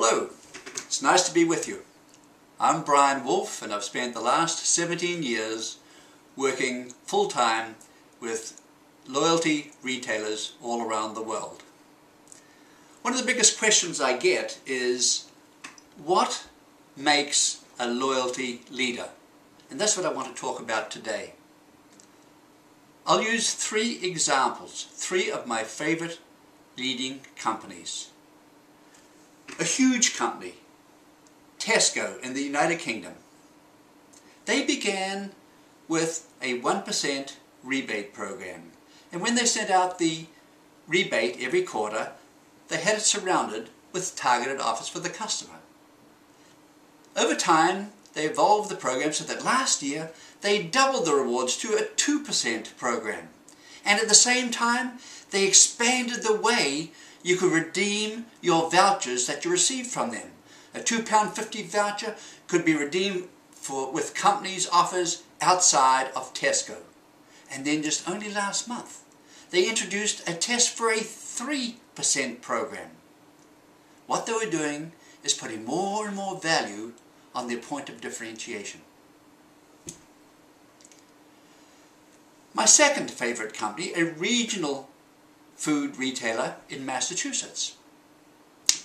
Hello, it's nice to be with you. I'm Brian Woolf, and I've spent the last 17 years working full-time with loyalty retailers all around the world. One of the biggest questions I get is, what makes a loyalty leader? And that's what I want to talk about today. I'll use three examples, three of my favorite leading companies. A huge company, Tesco in the United Kingdom. They began with a 1% rebate program, and when they sent out the rebate every quarter, they had it surrounded with targeted offers for the customer. Over time, they evolved the program so that last year they doubled the rewards to a 2% program, and at the same time they expanded the way you could redeem your vouchers that you received from them. A £2.50 voucher could be redeemed with companies' offers outside of Tesco. And then just only last month, they introduced a test for a 3% program. What they were doing is putting more and more value on their point of differentiation. My second favorite company, a regional food retailer in Massachusetts,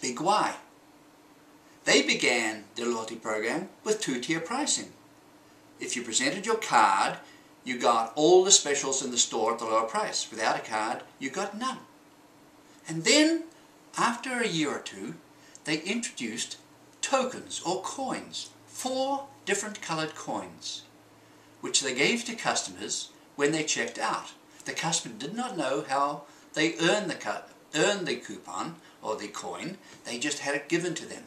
Big Y. They began their loyalty program with two-tier pricing. If you presented your card, you got all the specials in the store at the lower price. Without a card, you got none. And then, after a year or two, they introduced tokens or coins, 4 different colored coins, which they gave to customers when they checked out. The customer did not know how they earned the coupon or the coin, they just had it given to them.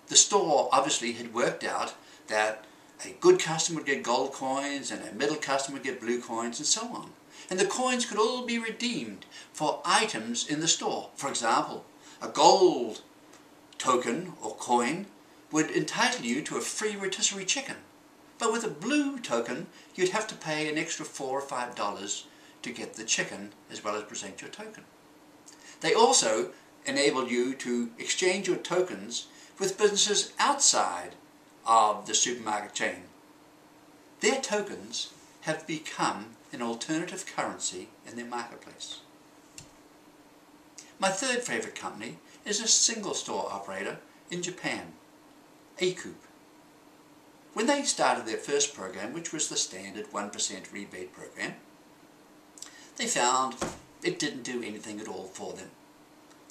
The store obviously had worked out that a good customer would get gold coins and a middle customer would get blue coins and so on. And the coins could all be redeemed for items in the store. For example, a gold token or coin would entitle you to a free rotisserie chicken. But with a blue token, you'd have to pay an extra $4 or $5 to get the chicken as well as present your token. They also enabled you to exchange your tokens with businesses outside of the supermarket chain. Their tokens have become an alternative currency in their marketplace. My third favorite company is a single store operator in Japan, Coop. When they started their first program, which was the standard 1% rebate program, they found it didn't do anything at all for them.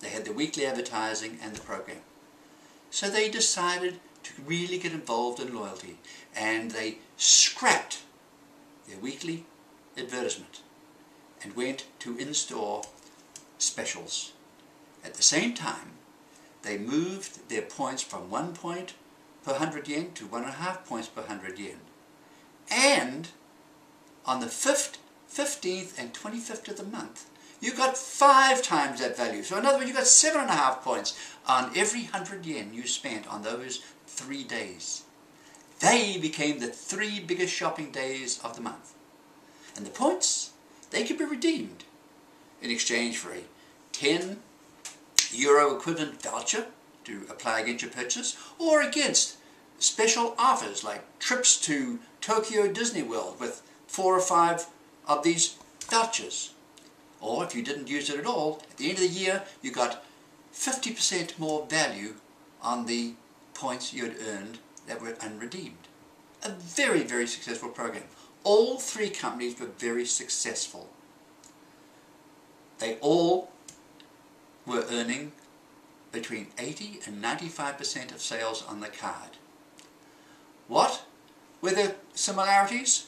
They had the weekly advertising and the program. So they decided to really get involved in loyalty, and they scrapped their weekly advertisement and went to in-store specials. At the same time, they moved their points from 1 point per 100 yen to 1.5 points per 100 yen. And on the 15th and 25th of the month, you got 5 times that value. So in other words, you got 7.5 points on every 100 yen you spent on those 3 days. They became the 3 biggest shopping days of the month. And the points, they could be redeemed in exchange for a €10 equivalent voucher to apply against your purchase, or against special offers like trips to Tokyo Disney World with 4 or 5 of these vouchers. Or if you didn't use it at all, at the end of the year you got 50% more value on the points you had earned that were unredeemed. A very, very successful program. All 3 companies were very successful. They all were earning between 80 and 95% of sales on the card. What were the similarities?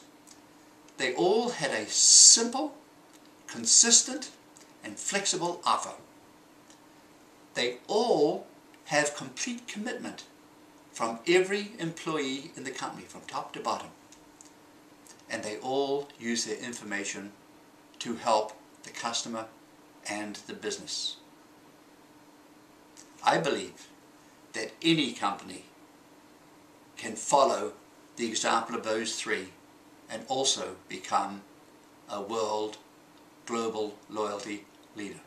They all had a simple, consistent and flexible offer. They all have complete commitment from every employee in the company, from top to bottom. And they all use their information to help the customer and the business. I believe that any company can follow the example of those 3 and also become a world global loyalty leader.